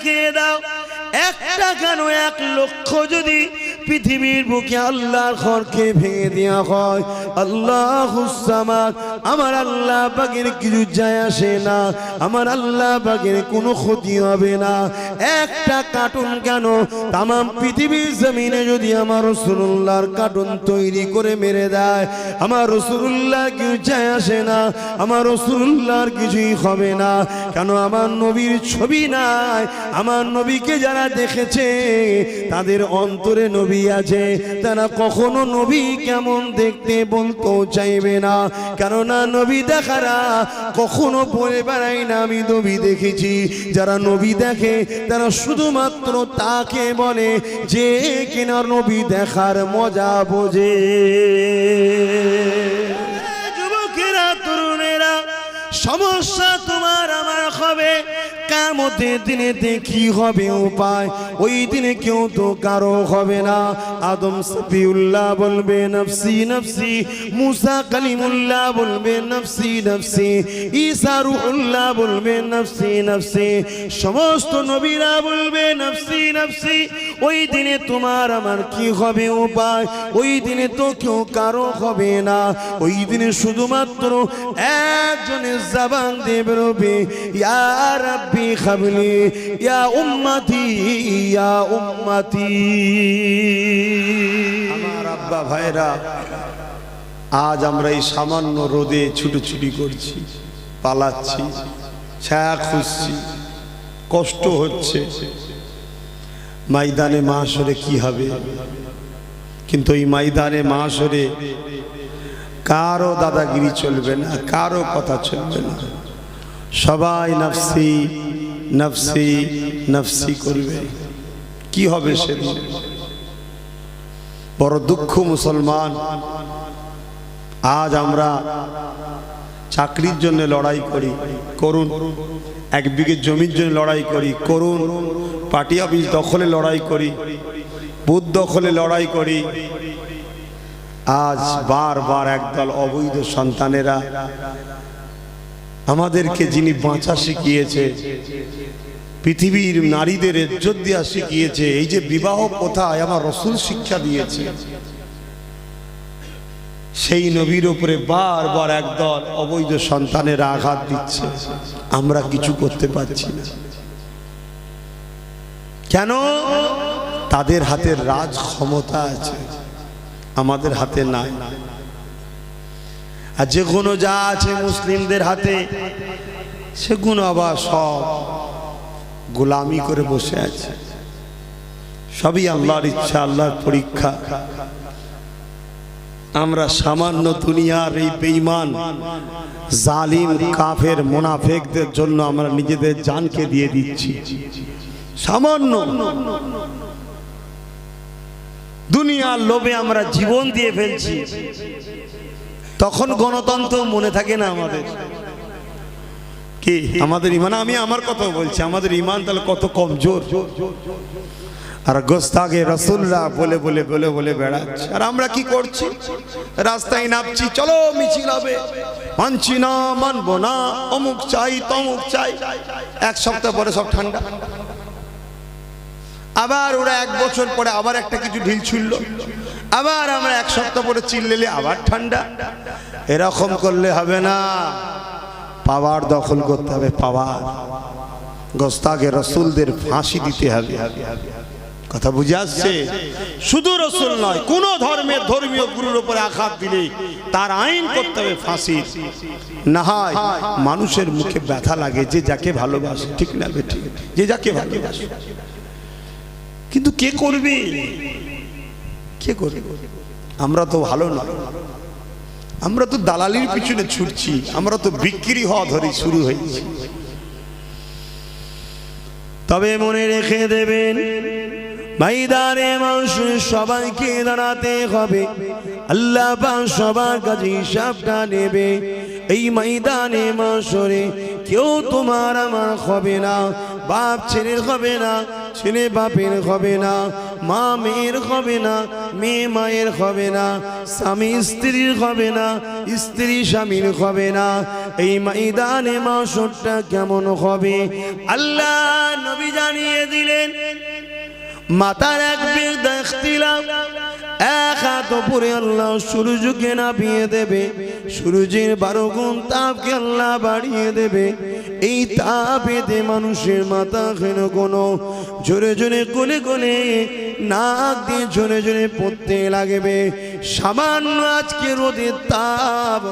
দেখিয়ে দাও একটা কেন 1 লক্ষ যদি পৃথিবীর বুকে আল্লাহর ঘরকে ভেঙে দেওয়া হয়, আল্লাহুস সামাদ, আমার আল্লাহ পাকের কিছু যায় আসে না, আমার আল্লাহ পাকের কোনো ক্ষতি হবে না। একটা কার্টুন কেন তাম পৃথিবীর জমিনে যদি আমার রাসূলুল্লাহর কার্টুন তৈরি করে মেরে দেয়, আমার রাসূলুল্লাহ কিছু যায় আসে না, আমার রাসূলুল্লাহর কিছুই হবে না। কেন আমার নবীর ছবি নাই, আমার নবীকে যারা দেখেছে তাদের অন্তরে নবী আছে, তারা কখনো নবী কেমন দেখতে বলতেও চাইবে না। কেননা নবী দেখারা কখনো বলে বেড়ায় না আমি নবী দেখেছি। যারা নবী দেখে তারা শুধুমাত্র তাকে বলে যে কিনা নবী দেখার মজা বোঝে। যুবকেরা, তরুণেরা, সমস্যা তোমার আমার হবে কিয়ামতের দিনে দেখি হবে উপায়, ওই দিনে কেউ তো কারো হবে না। আদম সফিউল্লাহ বলবে নফসি নফসি, মুসা কালিমুল্লাহ বলবে নফসি নফসি, ঈসা রূহুল্লাহ বলবে নফসি নফসি, সমস্ত নবীরা বলবে নফসি নফসি। ওই দিনে তোমার আমার কি হবে উপায়, ওই দিনে তো কেউ কারো হবে না। ওই দিনে শুধুমাত্র একজনের জবান দিয়ে বেরোবে ইয়া রাব্বি খাবলি ইয়া উম্মতি ইয়া উম্মতি। আমার আব্বা ভাইরা, আজ আমরা এই সামান্য রোদে ছুটোছুটি করছি, পালাচ্ছি, ছায়া খুঁজছি, কষ্ট হচ্ছে। ময়দানে মাহশরে কি হবে? কিন্তু এই ময়দানে মাহশরে কারো দাদাগিরি চলবে না, কারো কথা চলবে না। সবাই নফসি নফসি নফসি করবে। কি হবে সেদিন? বড় দুঃখ মুসলমান। আজ আমরা চাকরির জন্য লড়াই করি, করুন। 1 বিঘে জমির জন্য লড়াই করি, করুন। পার্টি অফিস দখলে লড়াই করি, বুথ দখলে লড়াই করি। আজ বারবার একদল অবৈধ সন্তানেরা আমাদেরকে, যিনি বাঁচা শিখিয়েছে, পৃথিবীর নারীদের ইজ্জত দেওয়া শিখিয়েছে, এই যে বিবাহ কোথায় আমার রাসূল শিক্ষা দিয়েছে, সেই নবীর উপরে বারবার একদল অবৈধ সন্তানেরা আঘাত দিচ্ছে। আমরা কিছু করতে পারছি না। কেন? তাদের হাতে রাজ ক্ষমতা আছে, আমাদের হাতে নাই। আর যেগুলো যা আছে মুসলিমদের হাতে, সেগুলো আবার সব গোলামি করে বসে আছে। সবই আল্লাহর ইচ্ছা, আল্লাহর পরীক্ষা। আমরা সামান্য দুনিয়ার এই বেঈমান জালিম কাফের মুনাফিকদের জন্য আমরা নিজেদের জানকে দিয়ে দিচ্ছি। সামান্য দুনিয়ার লোভে আমরা জীবন দিয়ে ফেলছি। তখন গণতন্ত্র মনে থাকে না আমাদের। কি আমাদের ইমান? আমি আমার কথা বলছি, আমাদের ইমান তাহলে কত কমজোর। আর গোস্তাগে রাসূলুল্লাহ বলে বলে বলে বলে বেড়াচ্ছে। আর আমরা কি করছি? রাস্তায় নামছি, চলো মিছিল হবে, মানছি না, মানবো না, অমুক চাই তমুক চাই। 1 সপ্তাহ পরে সব ঠান্ডা। আবার ওরা 1 বছর পরে আবার একটা কিছু ঢিল ছুড়লো, আবার আমরা 1 সপ্তাহ পরে চিল্লেলে আবার ঠান্ডা। এরকম করলে হবে না, পাওয়ার দখল করতে হবে। পাওয়ার গোস্তাগে রাসূলদের ফাঁসি দিতে হবে। কথা বুঝে আসছে? শুধু রাসূল নয়, কোন ধর্মের ধর্মীয় গুরুর উপরে আঘাত দিলে তার আইন করতে হবে ফাঁসি। না হয় মানুষের মুখে ব্যথা লাগে যে যাকে ভালোবাসে, ঠিক না? ঠিক, যে যাকে ভালোবাসে। কিন্তু কে করবে? কে করবে? আমরা তো ভালো না, আমরা তো দালালির পিছনে ছুটছি, আমরা তো বিক্রি হওয়া ধরে শুরু হয়েছি। তবে মনে রেখে দেবেন, ময়দানে মানুষের সবাইকে দাঁড়াতে হবে। আল্লাহ পাক সবার কাছে হিসাবটা নেবে। এই ময়দানে মাশরে কেউ তোমার আমার হবে না, বাপ ছেলের হবে না, ছেলে বাপের হবে না, মা মেয়ের হবে না, মেয়ে মায়ের হবে না, স্বামী স্ত্রীর হবে না, স্ত্রী স্বামীর হবে না। এই ময়দানে মাশরটা কেমন হবে আল্লাহ নবী জানিয়ে দিলেন। মাতার এক বিরদা ইখতিলাফ, এক হাত উপরে আল্লাহ সূর্যকে নামিয়ে দেবে, সূর্যের 12 গুণ তাপকে আল্লাহ বাড়িয়ে দেবে। এই তাপেতে মানুষের মাথা ঘন ঘন জোরে জোরে কোলে কোলে নাক দিয়ে জোরে জোরে পড়তে লাগবে। সামান্য আজকে রোদের তাপ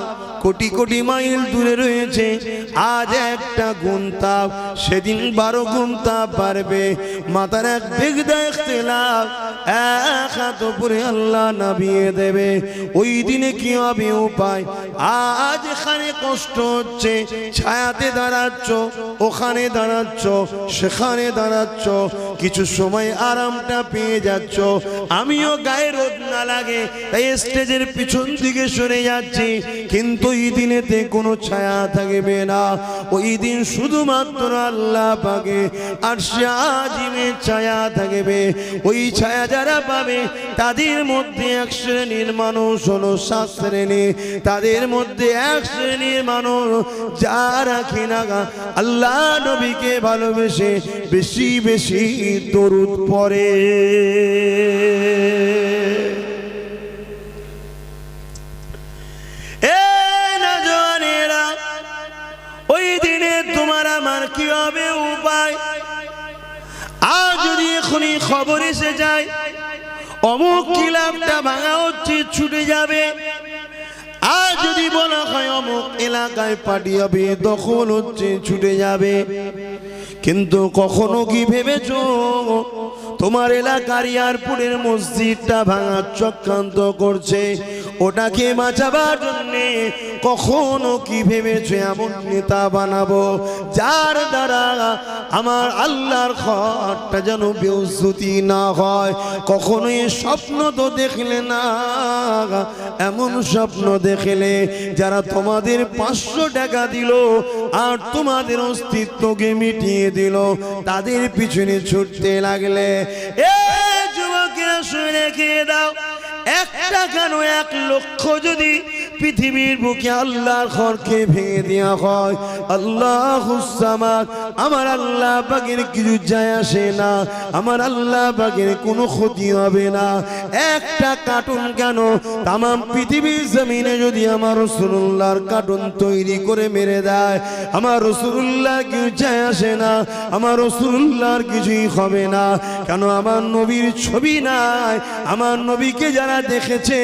কোটি কোটি মাইল দূরে রয়েছে, আজ একটা গুণ তাপ, সেদিন 12 গুণ তাপ বাড়বে। মাতার এক বিরদা ইখতিলাফ, এক হাত উপরে আল্লাহ নামিয়ে দেবে। ওই দিনে কি হবে উপায়? আজ এখানে কষ্ট হচ্ছে, ছায়াতে দাঁড়াচ্ছ, ওখানে দাঁড়াচ্ছ, সেখানে দাঁড়াচ্ছ, কিছু সময় আরামটা পেয়ে যাচ্ছ। আমিও গায়ে রোদ না লাগে তাই স্টেজের পিছন দিকে সরে যাচ্ছি, কিন্তু ওই দিনেতে কোনো ছায়া থাকবে না। ওই দিন শুধুমাত্র আল্লাহ পাকে আরশে আজিমের ছায়া থাকবে। ওই ছায়া যারা পাবে তাদের মধ্যে এক শ্রেণীর মানুষ হলো 7 শ্রেণী, তাদের মধ্যে এক শ্রেণীর মানুষ যারা কিনা আল্লাহ নবীকে ভালোবেসে বেশি বেশি দরুদ পড়ে। ওই দিনে তোমার আমার কি হবে উপায়? আজ যদি এখনই খবর এসে যায় অমুক কিলামটা ভাঙা হচ্ছে, ছুটে যাবে। আর যদি বলা হয় অমুক এলাকায় পার্টি হবে, দখল হচ্ছে, ছুটে যাবে। কিন্তু কখনো কি ভেবেছো তোমার এলাকার এয়ারপোর্টের মসজিদটা ভাঙার চক্রান্ত করছে, ওটাকে বাঁচাবার জন্যে কখনো কি ভেবেছো এমন নেতা বানাবো যার দ্বারা আমার আল্লাহর ঘরটা যেন বেউজ্জতি না হয়? কখনো এই স্বপ্ন তো দেখলে না। এমন স্বপ্ন দেখলে যারা তোমাদের 500 টাকা দিল আর তোমাদের অস্তিত্বকে মিটিয়ে দিল, তাদের পিছনে ছুটতে লাগলে। এ যুবকেরা শুনে রেখে দাও, একটা কেন 1 লক্ষ যদি পৃথিবীর বুকে আল্লাহর ঘরকে ভেঙে দেওয়া হয়, আল্লাহুস সামাদ, আমার আল্লাহ পাকের কিছু যায় আসে না, আমার আল্লাহ পাকের কোনো ক্ষতি হবে না। একটা কার্টুন কেন তামাম পৃথিবীর জমিনে যদি আমার রাসূলুল্লাহর কার্টুন তৈরি করে মেরে দেয়, আমার রাসূলুল্লাহ কিছু যায় আসে না, আমার রাসূলুল্লাহর কিছুই হবে না। কেন? আমার নবীর ছবি নাই। আমার নবীকে যারা দেখেছে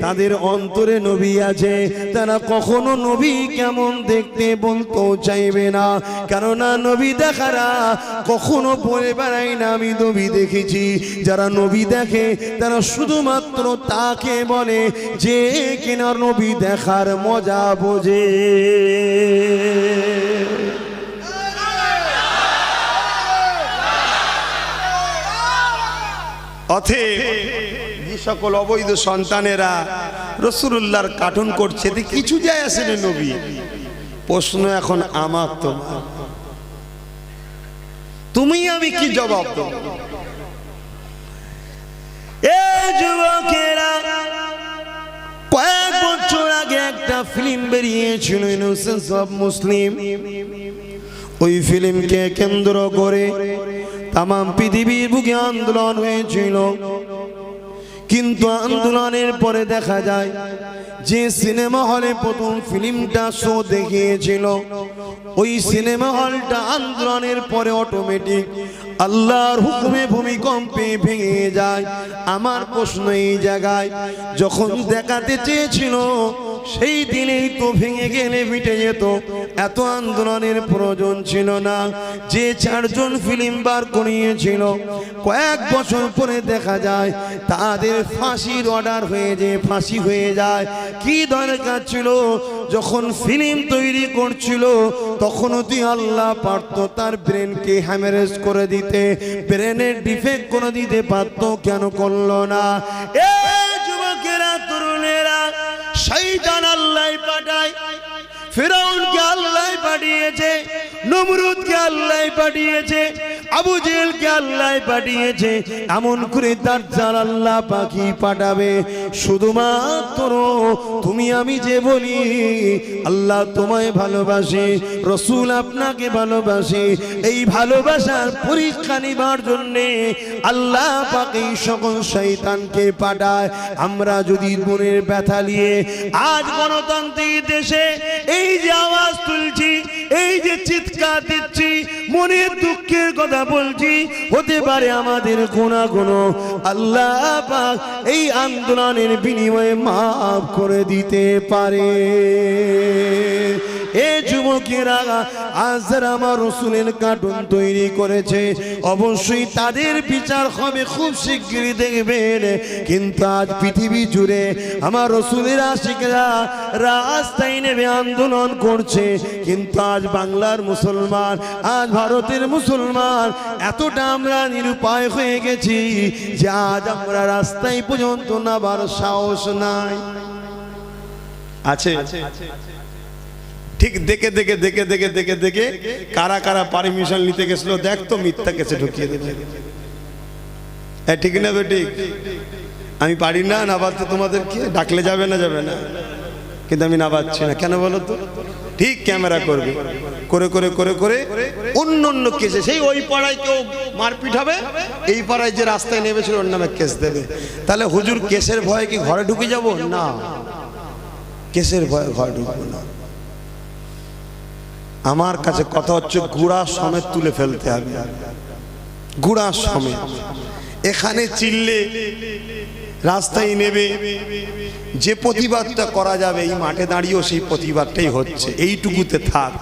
তাদের অন্তরে নবী আছে, তারা কখনো নবী কেমন দেখতে বলতে চাইবে না। কেননা নবী দেখারা কখনো বলে বেড়াই না আমি নবী দেখেছি। যারা নবী দেখে তারা শুধুমাত্র তাকে বলে যে কিনা নবী দেখার মজা বোঝে। অতএব যে সকল অবৈধ সন্তানেরা রাসূলুল্লাহর কার্টুন করছে, কিছু যায় আসে না নবী। প্রশ্ন এখন আমার, তোমার, তুমি আমি কি জবাব দেব? এই যুবকেরা, কয়েক বছর আগে একটা ফিল্ম বেরিয়েছিল ইনোসেন্স অফ মুসলিম। ওই ফিল্মকে কেন্দ্র করে তামাম পৃথিবীর বুকে আন্দোলন হয়েছিল। কিন্তু আন্দোলনের পরে দেখা যায় যে সিনেমা হলে প্রথম ফিল্মটা শো দেখিয়েছিল, ওই সিনেমা হলটা আন্দোলনের পরে অটোমেটিক আল্লাহর হুকুমে ভূমিকম্পে ভেঙে যায়। আমার প্রশ্ন এই জায়গায়, যখন দেখাতে চেয়েছিল সেই দিনেই তো ভেঙে গেলে মিটে যেত, এত আন্দোলনের প্রয়োজন ছিল না। যে 4 জন ফিল্ম বার করিয়েছিল, কয়েক বছর পরে দেখা যায় তাদের ফাঁসির অর্ডার হয়ে যায়, ফাঁসি হয়ে যায়। কি দরকার ছিল? যখন ফিল্ম তৈরি করছিল তখনও তুই আল্লাহ পারতো তার ব্রেনকে হ্যামারেজ করে দিতে, ব্রেনের ডিফেক্ট করে দিতে পারতো, কেন করলো না? এ যুবকেরা, তরুণেরা, শয়তান আল্লাহ পাঠায়। ফিরআউনকে আল্লাহ পাঠিয়েছে, নমরুদকে আল্লাহ পাঠিয়েছে, আবু জেহেলকে আল্লাহ পাঠিয়েছে, এমন করে দাজ্জাল আল্লাহ পাকি পাঠাবে। শুধুমাত্র তুমি আমি যে বলি আল্লাহ তোমায় ভালোবাসে, রসুল আপনাকে ভালোবাসে, এই ভালোবাসার পরীক্ষা নিবার জন্যে আল্লাহ পাক এই সকল শয়তানকে পাঠায়। আমরা যদি মনের ব্যথা নিয়ে আজ গণতান্ত্রিক দেশে এই যে আওয়াজ তুলছি, এই যে চিৎকার দিচ্ছি, মনের দুঃখের কথা বলছি, হতে পারে আমাদের গুনাহগুলো আল্লাহ পাক এই আন্দোলনের বিনিময়ে মাফ করে দিতে পারে। এ যুবকেরা, আজ যারা আমার রসুলের কার্টুন তৈরি করেছে, অবশ্যই তাদের বিচার হবে খুব শিগগিরই দেখবেন। কিন্তু আজ পৃথিবী জুড়ে আমার রসুলের আশিকরা রাস্তায় নেমে আন্দোলন করছে। কিন্তু আজ বাংলার মুসলমান, আজ ভারতের মুসলমান এতটা আমরা নিরুপায় হয়ে গেছি যে আজ আমরা রাস্তায় পর্যন্ত নামার সাহস নাই। আছে ঠিক দেখে দেখে দেখে দেখে দেখে দেখে কারা কারা পারমিশন নিতে গেছিল দেখ তো, মিথ্যা কেসে ঢুকিয়ে দেবে। ঠিক না বেঠিক? আমি পারি না নাবাদতে, তোমাদেরকে ডাকলে যাবে না, যাবে না, কিন্তু আমি নাবাদছি না। কেন বলো তো? ঠিক ক্যামেরা করবে, করে করে করে করে অন্য অন্য কেসে, সেই ওই পাড়ায় কেউ মারপিট হবে, এই পাড়ায় যে রাস্তায় নেমেছিল ওর নামে কেস দেবে। তাহলে হুজুর কেসের ভয়ে কি ঘরে ঢুকে যাব? না, কেসের ভয়ে ঘরে ঢুকবো না। আমার কাছে কথা হচ্ছে গুড়া সমেত তুলে ফেলতে হবে, গুড়া সমেত। এখানে চিল্লে রাস্তায় নেবে, যে প্রতিবাদটা করা যাবে এই মাঠে দাঁড়িয়েও সেই প্রতিবাদটাই হচ্ছে, এইটুকুতে থাক।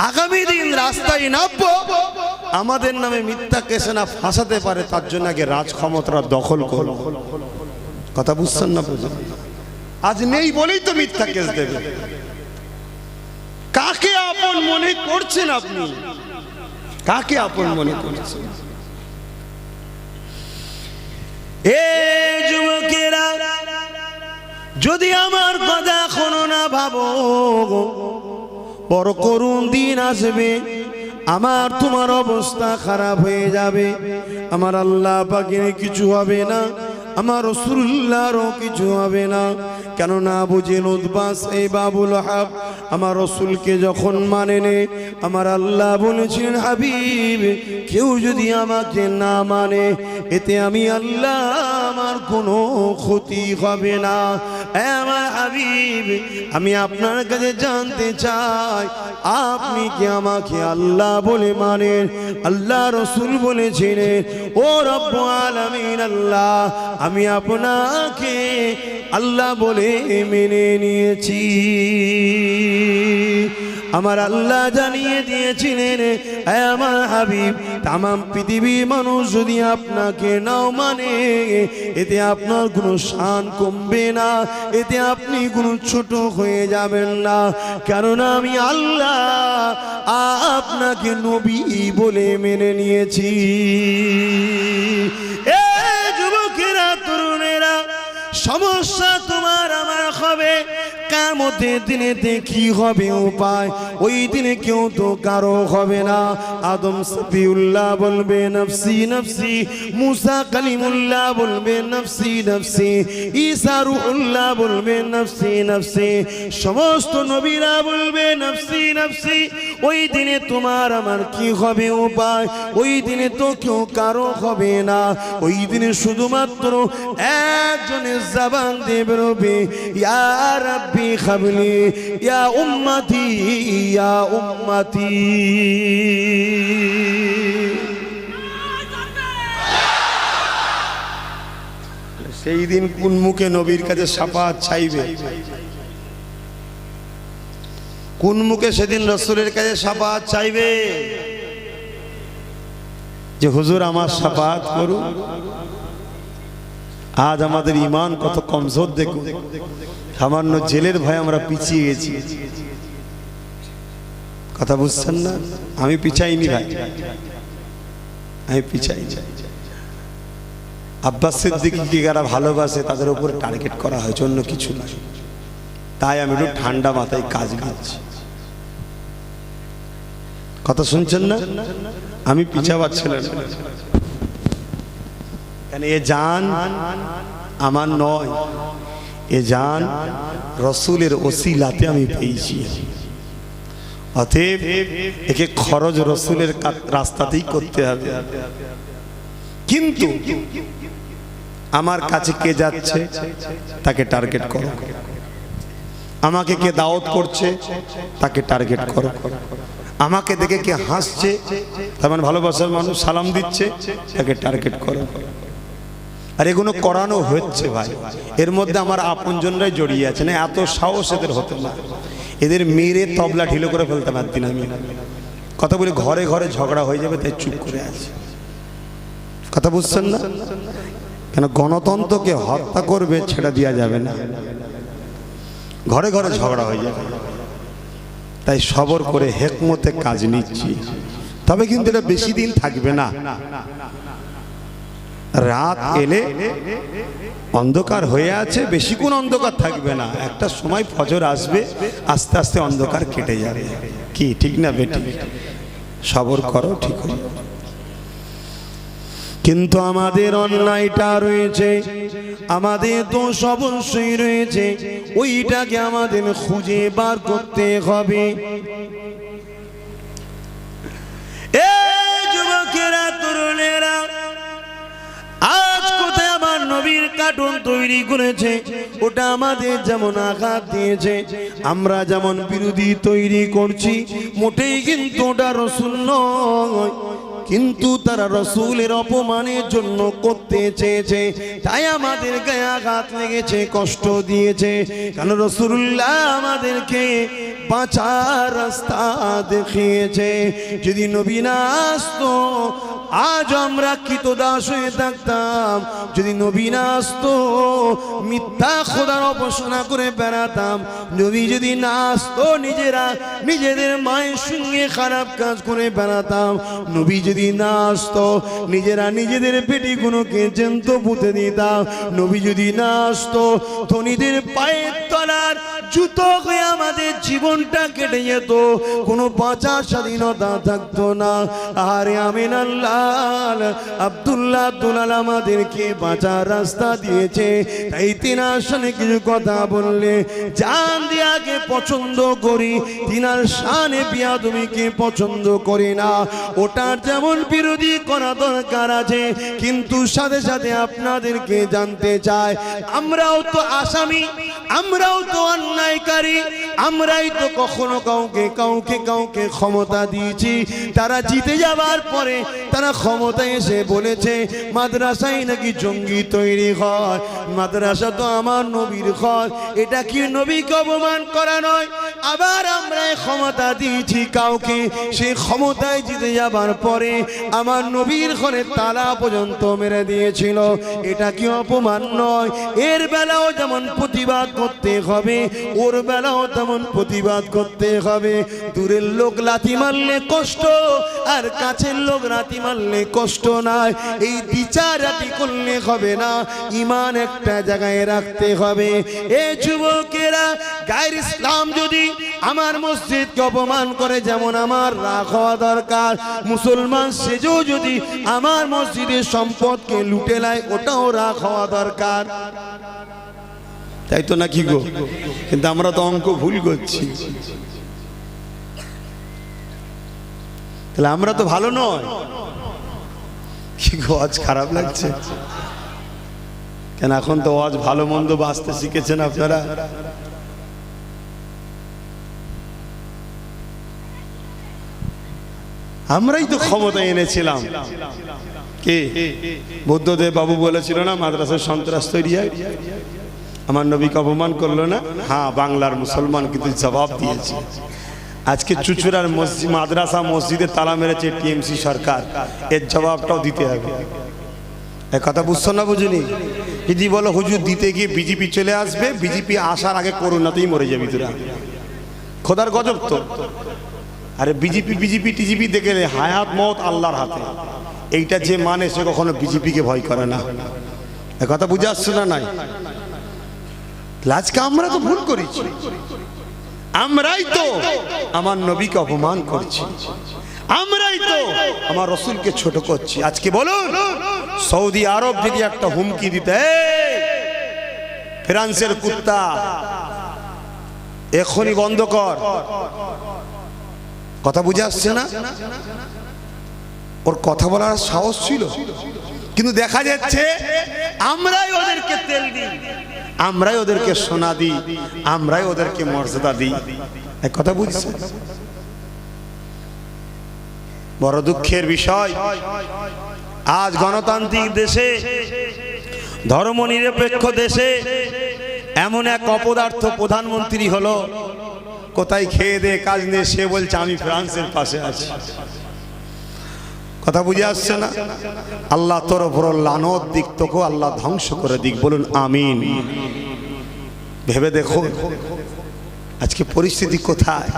আগামী দিন রাস্তায় নামবো, আমাদের নামে মিথ্যা কেসে না ফাঁসাতে পারে তার জন্য আগে রাজ ক্ষমতাটা দখল করো। কথা বুঝছেন না? আজ নেই বলেই তো মিথ্যা কেস দেবে। কাকে আপন মনে করছেন আপনি? কাকে আপন মনে করছেন? এ যুবকেরা, যদি আমার কথা শোনো না, ভাবো বড় করুণ দিন আসবে, আমার তোমার অবস্থা খারাপ হয়ে যাবে। আমার আল্লাহ পাকের কিছু হবে না, আমার রাসূলুল্লাহরও কিছু হবে না। কেননা আবু জেহেল উতবাস এই বাবুল হাব আমার রসুলকে যখন মানে নে, আমার আল্লাহ বলেছেন হাবিব কেউ যদি আমাকে না মানে এতে আমি আল্লাহ আমার কোনো ক্ষতি হবে না। আমার হাবিব, আমি আপনার কাছে জানতে চাই আপনি কি আমাকে আল্লাহ বলে মানেন? আল্লাহ রসুল বলেছিলেন ও রব্বুল আলামিন আল্লাহ, আমি আপনাকে আল্লাহ বলে মেনে নিয়েছি। আমার আল্লাহ জানিয়ে দিয়েছিলেন আমার হাবিব তামাম পৃথিবীর মানুষ যদি আপনাকে নাও মানে এতে আপনার কোনো শান কমবে না, এতে আপনি কোনো ছোট হয়ে যাবেন না। কেননা আমি আল্লাহ আপনাকে নবী বলে মেনে নিয়েছি। এ যুবকেরা, তরুণেরা, সমস্যা তোমার আমার হবে, কিয়ামতের দিনে কি হবে উপায়? ওই দিনে কেউ তো কারো হবে না। আদম সফিউল্লাহ বলবে নফসি নফসি, মুসা কালিমুল্লাহ বলবে নফসি নফসি, ঈসা রূহুল্লাহ বলবে নফসি নফসি, সমস্ত নবীরা বলবে নফসি নফসি। ওই দিনে তোমার আমার কি হবে উপায়? ওই দিনে তো কেউ কারো হবে না। ওই দিনে শুধুমাত্র একজনের জবান দিয়ে বেরোবে ইয়া রাব্বি খাবলি ইয়া উম্মতি ইয়া উম্মতি। সেই দিন কোন মুখে নবীর কাছে শাফাআত চাইবে? কোন মুখে সেদিন রাসূলের কাছে শাফাআত চাইবে যে হুজুর আমার শাফাআত করুন? আজ আমাদের ঈমান কত কমজোর দেখুন। সামান্য জেলের ভয়ে আমরা পিছিয়ে গেছি। কথা বুঝছেন না? আমি পিছাইনি ভাই, আমি পিছাইনি। আব্বাস সিদ্দিকীকে যারা ভালোবাসে তাদের উপর টার্গেট করা হয়েছে, অন্য কিছু না। তাই আমি একটু ঠান্ডা মাথায় কাজ করছি। কথা শুনছেন না? আমি পিছাবার ছেলে না। কেন এ জান আমার নয়, এ জান রসুলের ওসিলাতে আমি পেয়েছি। অতএব একে খরচ রসুলের রাস্তাতেই করতে হবে। কিন্তু আমার কাছে কে যাচ্ছে তাকে টার্গেট করো, আমাকে কে দাওয়াত করছে তাকে টার্গেট করো, আমাকে দেখে কে হাসছে তার মানে ভালোবাসার মানুষ সালাম দিচ্ছে তাকে টার্গেট করো। আর এগুলো করানো হচ্ছে ভাই, এর মধ্যে আমার আপনজনরাই জড়িয়ে আছে। না এত সাহস এদের হতো না, এদের মেরে তবলা ঢিলো করে ফেলতে পারতি না আমি। কথা বলি ঘরে ঘরে ঝগড়া হয়ে যাবে তাই চুপ করে আছে। কথা বুঝছেন না? কেন গণতন্ত্রকে হত্যা করবে ছেড়ে দেওয়া যাবে না, ঘরে ঘরে ঝগড়া হয়ে যাবে। তাই সবর করে হেকমতে কাজ নিচ্ছি, তবে কিন্তু এটা বেশি দিন থাকবে না। রাত এলে অন্ধকার হয়ে আছে, বেশিক্ষণ অন্ধকার থাকবে না, একটা সময় ফজর আসবে, আস্তে আস্তে অন্ধকার কেটে যাবে। কি ঠিক না বেটি? সবর করো, ঠিক হয়ে যাবে। কিন্তু আমাদের অন্যায়টা রয়েছে, আমাদের দোষ অবশ্যই রয়েছে, ওইটাকে আমাদের খুঁজে বার করতে হবে। এই যুবকেরা, তরুণেরা, আজ কোথায় আমার নবীর কার্টুন তৈরি করেছে, ওটা আমাদের যেমন আঘাত দিয়েছে, আমরা যেমন বিরোধী তৈরি করছি, মোটেই কিন্তু ওটা রসুল নয়। কিন্তু তারা রসুলের অপমানের জন্য করতে চেয়েছে, তাই আমাদের গায়ে আঘাত লেগেছে, কষ্ট দিয়েছে। কারণ রসুল্লাহ আমাদেরকে বাঁচার রাস্তা দেখিয়েছে। যদি নবী না আসতো আজ আমরা কৃতদাস হয়ে থাকতাম। যদি নবী না আসতো মিথ্যা খোদার উপাসনা করে বেড়াতাম। নবী যদি না আসতো নিজেরা নিজেদের মায়ের সঙ্গে খারাপ কাজ করে বেড়াতাম। নবী যদি না আসতো নিজেরা নিজেদের পেটিগুলোকে জ্যান্ত পুঁতে দিতাম। নবী যদি না আসতো ধনীদের পায়ের তলার জুতো হয়ে আমাদের জীবনটা কেটে যেত, কোনো বাঁচার স্বাধীনতা থাকতো না। আরে আমিন আল্লাহ আব্দুল্লাহ দুলাল আমাদেরকে বাঁচার রাস্তা দিয়েছে। তাই তিনার সামনে কিছু কথা বললে জান দিয়াকে পছন্দ করি, তিনার শানে বিয়াদবিকে পছন্দ করি না। ওটার যেমন বিরোধী করা দরকার আছে, কিন্তু সাথে সাথে আপনাদেরকে জানতে চাই, আমরাও তো আসামি, আমরাও তো অন্যায়কারী, আমরাই তো কখনো কাউকে কাউকে কাউকে ক্ষমতা দিয়েছি। তারা জিতে যাবার পরে তারা ক্ষমতায় এসে বলেছে মাদ্রাসায় নাকি জঙ্গি তৈরি হয়, মাদ্রাসা তো আমার নবীর ঘর। এটা কি নবীকে অপমান করা নয়? আবার আমরা ক্ষমতা দিয়েছি কাউকে, সেই ক্ষমতায় জিতে যাবার পরে আমার নবীর ঘরে তালা পর্যন্ত মেরে দিয়েছিল। এটা কি অপমান নয়? এর বেলাও যেমন প্রতিবাদ করতে হবে, ওর বেলাও তেমন প্রতিবাদ করতে হবে। দূরের লোক লাথি মারলে কষ্ট, আর কাছের লোক লাথি মারলে কষ্ট নাই। এই বিচারাটি করলে হবে না, ইমান একটা জায়গায় রাখতে হবে। এ যুবকেরা, গায়ের ইসলাম যদি আমার মসজিদকে অপমান করে, যেমন আমার রাগ হওয়া দরকার। মুসলমান সেজেও যদি আমার মসজিদের সম্পদকে লুটে নেয়, ওটাও রাগ হওয়া দরকার। তাই তো নাকি গো? কিন্তু আমরা তো অঙ্ক ভুল করছি। তাহলে আমরা তো ভালো নয়। কি গো, আজ খারাপ লাগছে কেন? এখন তো আজ ভালো মন্দ বাঁচতে শিখেছেন আপনারা। আমরাই তো ক্ষমতা এনেছিলাম। কে? বুদ্ধদেব বাবু বলেছিল না মাদ্রাসার সন্ত্রাস তৈরি হয়। আমার নবীকে অপমান করলো না? হ্যাঁ, বাংলার মুসলমান কিন্তু জবাব দিয়েছে। আজকে চুচুড়ার মসজিদ মাদ্রাসা মসজিদে তালা মেরেছে টিএমসি সরকার, এর জবাবটাও দিতে হবে। এক কথা বুঝছো না? বুঝুনি? যদি বলো হুজুর দিতে গিয়ে বিজেপি চলে আসবে, বিজেপি আসার আগে করোনাতেই মরে যাবি তোরা। খোদার গজব তো। আরে বিজেপি বিজেপি টিজিপি দেখে হায়াত মত আল্লাহর হাতে। এইটা যে মানে সে কখনো বিজেপিকে ভয় করে না। এক কথা বুঝে আসছে না? নাই, আজকে আমরা তো ভুল করেছি, আমরাই তো আমার নবীকে অপমান করছি। আমরাই তো আমার রসুলকে ছোট করছি। আজকে বলুন, সৌদি আরব যদি একটা হুমকি দিতে, ফ্রান্সের কুত্তা এখনই বন্ধ কর, কথা বুঝে আসছে না? ওর কথা বলার সাহস ছিল, কিন্তু দেখা যাচ্ছে আমরাই ওদেরকে তেল দিই, আমরাই ওদেরকে সোনা দিই, আমরাই ওদেরকে মর্যাদা দিই। এক কথা বুঝছে? বড় দুঃখের বিষয়, আজ গণতান্ত্রিক দেশে, ধর্মনিরপেক্ষ দেশে এমন এক অপদার্থ প্রধানমন্ত্রী হলো, কোথায় খেয়ে দে কাজ নেই, সে বলছে আমি ফ্রান্সের পাশে আছি। কথা বুঝে আসছে না? আল্লাহ তোর উপর লানত দিক, তোকে আল্লাহ ধ্বংস করে দিক, বলুন আমিন। ভেবে দেখো আজকে পরিস্থিতি কোথায়।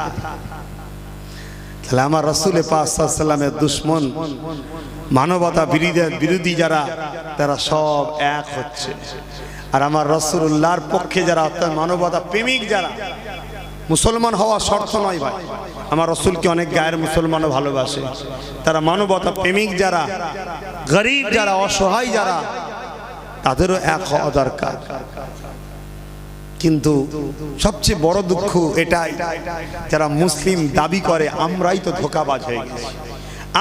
তাহলে আমার রাসূল পাক সাল্লাল্লাহু আলাইহি ওয়াসাল্লামের দুশমন, মানবতা বিরোধী যারা, তারা সব এক হচ্ছে। আর আমার রাসূলুল্লাহর পক্ষে যারা, অর্থাৎ মানবতা প্রেমিক যারা, মুসলমান হওয়া শর্ত নয় ভাই, আমার রাসূলকে অনেক গায়ের মুসলমানও ভালোবাসে, তারা মানবতা প্রেমিক যারা, গরিব যারা, অসহায় যারা, তাদেরও এক হওয়া দরকার। কিন্তু সবচেয়ে বড় দুঃখ এটাই, যারা মুসলিম দাবি করে আমরাই তো ধোঁকাবাজ হয়ে গেছি,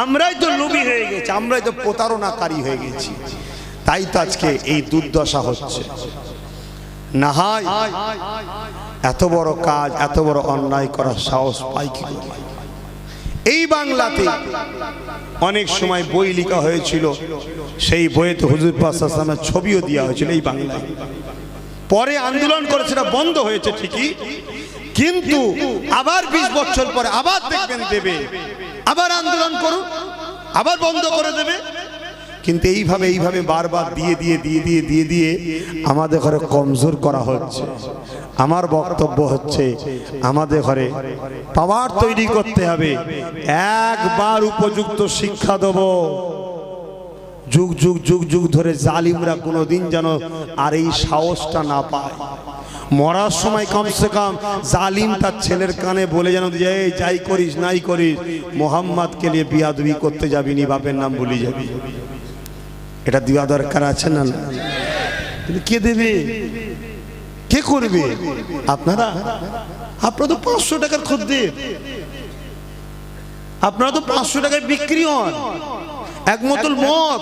আমরাই তো লোভী হয়ে গেছি, আমরাই তো প্রতারণাকারী হয়ে গেছি, তাই তো আজকে এই দুর্দশা হচ্ছে। না হয় এত বড় কাজ, এত বড় অন্যায় করার সাহস পাই কি করে? এই বাংলাতে অনেক সময় বই লেখা হয়েছিল, সেই বইতে হুজুর পাক সাল্লাল্লাহু আলাইহি ওয়াসাল্লামের ছবিও দেওয়া হয়েছিল এই বাংলায়। পরে আন্দোলন করে সেটা বন্ধ হয়েছে ঠিকই, কিন্তু আবার 20 বছর পরে আবার দেখবেন দেবে, আবার আন্দোলন করুন, আবার বন্ধ করে দেবে। কিন্তু এইভাবে বারবার দিয়ে আমাদের ঘরে কমজোর করা হচ্ছে। আমার বক্তব্য হচ্ছে, আমাদের ঘরে পাওয়ার তৈরি করতে হবে, একবার উপযুক্ত শিক্ষা দেব, যুগ যুগ যুগ যুগ ধরে জালিমরা কোনোদিন যেন আর এই সাহসটা না পায়। মরার সময় কমসে কম জালিম তার ছেলের কানে বলে যেন, যে যাই করিস নাই করিস, মোহাম্মদকে নিয়ে বিয়াদবি করতে যাবি নি, বাপের নাম ভুলে যাবি। এটা দেওয়া দরকার আছে না? কে দেবে, কে করবে? আপনারা তো 500 টাকার খদ্দের, আপনারা তো 500 টাকায় বিক্রি হন। এক বোতল মদ,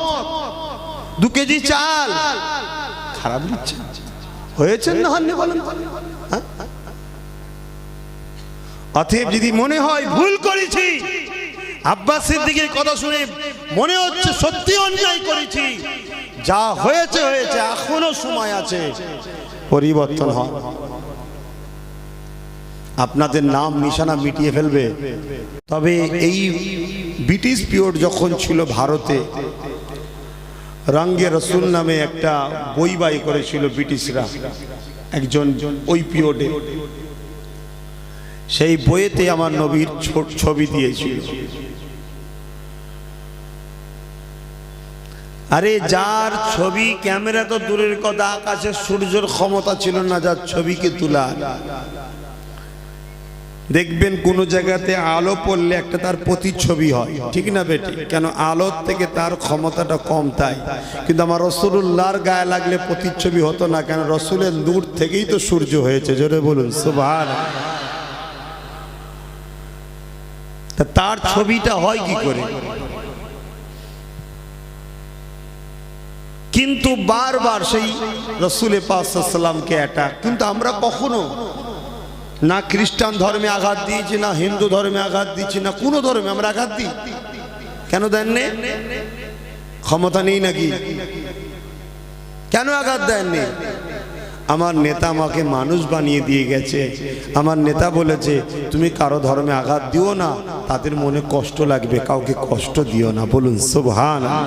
2 কেজি চাল, খারাপ দিচ্ছে হয়েছেন না হননি বলেন? অতএব যদি মনে হয় ভুল করেছি, আব্বাস সিদ্দিকীর কথা শুনে মনে হচ্ছে সত্যি অন্যায় করেছি, যা হয়েছে হয়েছে, এখনো সময় আছে, পরিবর্তন হয়। আপনাদের নাম নিশানা মিটিয়ে ফেলবে। তবে এই ব্রিটিশ পিরিয়ড যখন ছিল ভারতে, রঙ্গে রসুল নামে একটা বই বাই করেছিল ব্রিটিশরা একজন ওই পিরিয়ডে। সেই বইয়েতে আমার নবীর ছবি দিয়েছিল। আরে যার ছবি, ক্যামেরা তো দূরের কথা, আকাশে সূর্যের ক্ষমতা ছিল না যার ছবিকে তোলা। দেখবেন কোন জায়গাতে আলো পড়লে একটা তার প্রতিচ্ছবি হয়, ঠিক না বেটি? কেন? আলোর থেকে তার ক্ষমতাটা কম, তাই। কিন্তু আমার রাসূলুল্লাহর গায়ে লাগলে প্রতিচ্ছবি হতো না, কেন? রাসূলের নূর থেকেই তো সূর্য হয়েছে, জোরে বলুন সুবহানাল্লাহ। তার ছবিটা হয় কি করে? কিন্তু বারবার সেই রাসূল পাক সাল্লাল্লাহু আলাইহি ওয়াসাল্লামকে অ্যাটাক। কিন্তু আমরা কখনো না খ্রিস্টান ধর্মে আঘাত দিয়েছি, না হিন্দু ধর্মে আঘাত দিচ্ছি, না কোনো ধর্মে আমরা আঘাত দিই। কেন দেননি? ক্ষমতা নেই নাকি? কেন আঘাত দেননি? আমার নেতা আমাকে মানুষ বানিয়ে দিয়ে গেছে। আমার নেতা বলেছে, তুমি কারো ধর্মে আঘাত দিও না, তাদের মনে কষ্ট লাগবে, কাউকে কষ্ট দিও না। বলুন সুবহানাল্লাহ।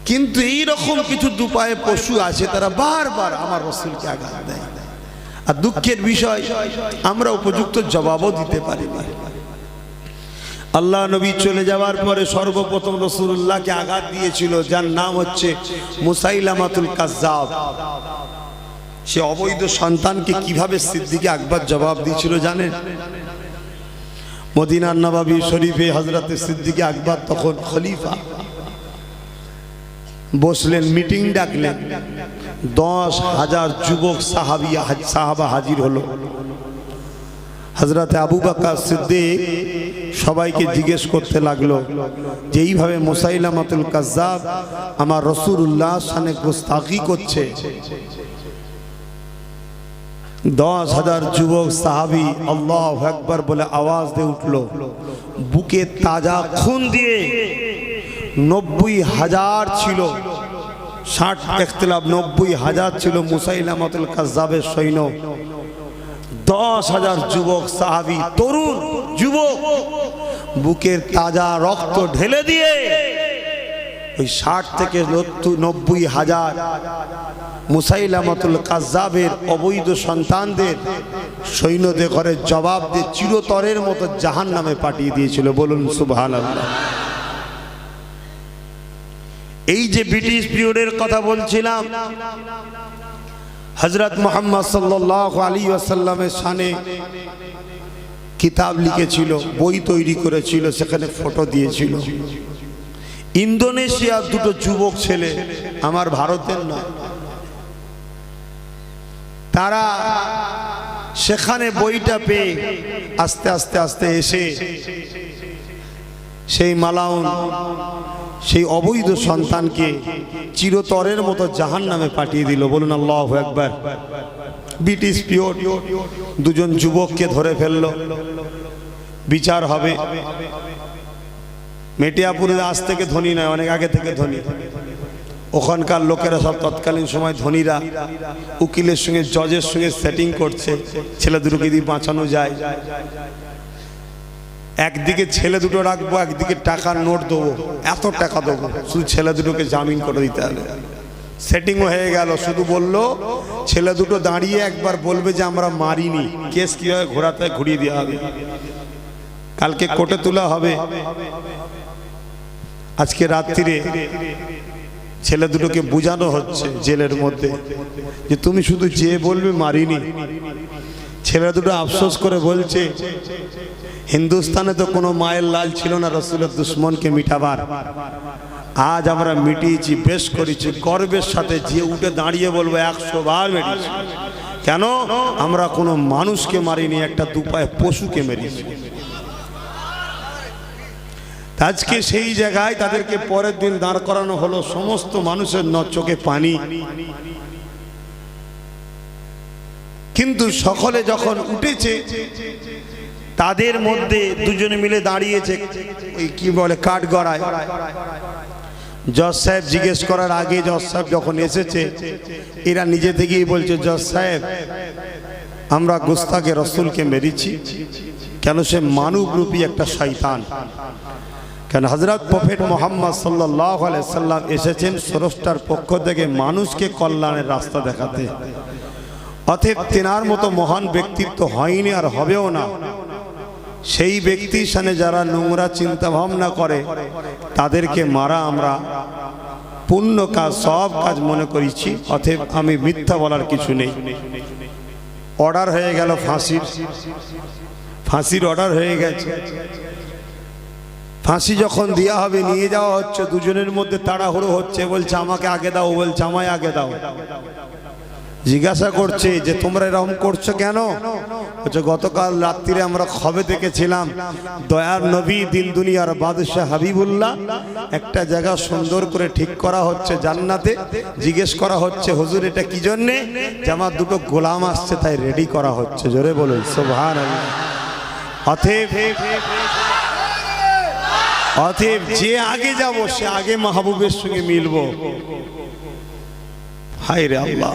কিন্তু এইরকম কিছু দুপায়ে পশু আছে, তারা বারবার আমার রাসূলকে আঘাত দেয়। আর দুঃখের বিষয়, আমরা উপযুক্ত জবাবও দিতে পারি না। আল্লাহ নবী চলে যাওয়ার পরে সর্বপ্রথম রাসূলুল্লাহকে আঘাত দিয়েছিল যার নাম হচ্ছে মুসাইলামাতুল কাজ্জাব। সে অবৈধ সন্তানকে কিভাবে সিদ্দিক আকবর জবাব দিয়েছিল জানেন? মদিনার নববী শরীফে হযরত সিদ্দিক আকবর তখন খলিফা বসলেন, মিটিং ডাকলেন। 10,000 যুবক সাহাবা হাজির হলো। হযরত আবু বকর সিদ্দিক সবাইকে জিজ্ঞেস করতে লাগলো যে এইভাবে মুসাইলামাতুল কাজ্জাব আমার রাসূলুল্লাহ সানে গুস্তাখি করছে। 10,000 যুবক সাহাবী আল্লাহু আকবার বলে আওয়াজ দিয়ে উঠলো। বুকে তাজা খুন দিয়ে 90,000 ছিল, 60 ইখতিলাফ 90,000 ছিল মুসাইলামাতুল কাজ্জাবের সৈন্য। 10,000 যুবক সাহাবী, তরুণ যুবক, বুকের তাজা রক্ত ঢেলে দিয়ে ওই 60 থেকে 90,000 মুসাইলামাতুল কাজ্জাবের অবৈধ সন্তানদের সৈন্যদের ঘরে জবাব দিয়ে চিরতরের মতো জাহান্নামে পাঠিয়ে দিয়েছিল। বলুন সুবহানাল্লাহ। এই যে ব্রিটিশ পিরিয়ডের কথা বলছিলাম, হযরত মুহাম্মদ সাল্লাল্লাহু আলাইহি ওয়াসাল্লামের শানে কিতাব লিখেছিল, বই তৈরি করেছিল, সেখানে ফটো দিয়েছিল। ইন্দোনেশিয়ার দুটো যুবক ছেলে, আমার ভারতের নয়, তারা সেখানে বইটা পেয়ে আস্তে আস্তে আস্তে এসে সেই মালাউন, সেই অবৈধ সন্তানকে চিরতরের মতো জাহান্নামে পাঠিয়ে দিল। বলুন আল্লাহু আকবার। ব্রিটিশ পিরিয়ড, দুজন যুবককে ধরে ফেললো, বিচার হবে। মেটিয়াপুরে আজ থেকে ধনী নয়, অনেক আগে থেকে ধনী। ওখানকার লোকেরা সব তৎকালীন সময় ধনীরা উকিলের সঙ্গে, জজের সঙ্গে সেটিং করছে ছেলে দুটোকে যদি বাঁচানো যায়। একদিকে ছেলে দুটো রাখবো, একদিকে টাকার নোট দেবো, এত টাকা দেবো, শুধু ছেলে দুটোকে জামিন করে দিতে হবে। সেটিংও হয়ে গেল। শুধু বললো ছেলে দুটো দাঁড়িয়ে একবার বলবে যে আমরা মারিনি, কেস কিভাবে ঘোরাতে ঘুরিয়ে দেওয়া হবে, কালকে কোর্টে তোলা হবে। আজকে রাত্রিরে ছেলে দুটোকে বোঝানো হচ্ছে জেলের মধ্যে যে তুমি শুধু যে বলবে মারিনি। ছেলে দুটো আফসোস করে বলছে হিন্দুস্তানে তো কোনো মায়ের লাল ছিল না রাসূলের দুশমনকে মিটাবার, আজ আমরা মিটিয়েছি, বেশ করেছি। গর্বের সাথে যে উঠে দাঁড়িয়ে বলবো 100 বার মেরেছি। কেন? আমরা কোনো মানুষকে মারিনি, একটা দুপায়ে পশুকে মেরেছি। আজকে সেই জায়গায় তাদেরকে পরের দিন দাঁড় করানো হলো, সমস্ত মানুষের চোখে পানি। কিন্তু সকলে যখন উঠেছে, তাদের মধ্যে দুজনে মিলে দাঁড়িয়েছে ওই কি বলে কাঠগড়ায়। জজ সাহেব জিজ্ঞেস করার আগে জজ সাহেব যখন এসেছে, এরা নিজে থেকেই বলছে জজ সাহেব আমরা গুস্তাখে রাসূলকে মেরেছি। কেন? সে মানবরূপী একটা শয়তান। কেন? হযরত প্রফেট মুহাম্মদ সাল্লাল্লাহু আলাইহি সাল্লাম এসেছেন স্রষ্টার পক্ষ থেকে মানুষকে কল্যাণের রাস্তা দেখাতে। অতএব তেনার মতো মহান ব্যক্তিত্ব হয়নি আর হবেও না। সেই ব্যক্তির সামনে যারা নোংরা চিন্তা ভাবনা করে তাদেরকে মারা আমরা পুণ্য কাজ, সব কাজ মনে করেছি। অতএব আমি মিথ্যা বলার কিছু নেই। অর্ডার হয়ে গেল ফাঁসির, ফাঁসির অর্ডার হয়ে গেছে। ফাঁসি যখন দেওয়া হবে, নিয়ে যাওয়া হচ্ছে, দুজনের মধ্যে তাড়াহুড়ো হচ্ছে। বলছে আমাকে আগে দাও, বলছে আমায় আগে দাও। জিজ্ঞাসা করছে যে তোমরা এরকম করছো কেন? বলছে গতকাল রাত্রিরে আমরা খবে দেখেছিলাম দয়ার নবী দিন দুনিয়ার বাদশাহ হাবিবুল্লাহ একটা জায়গা সুন্দর করে ঠিক করা হচ্ছে জান্নাতে। জিজ্ঞেস করা হচ্ছে হুজুর এটা কি জন্যে? যে আমার দুটো গোলাম আসছে তাই রেডি করা হচ্ছে। জোরে বলুন সুবহানাল্লাহ। অতএব যে আগে যাব সে আগে মাহবুবের সঙ্গে মিলবো। হায় রে আল্লাহ,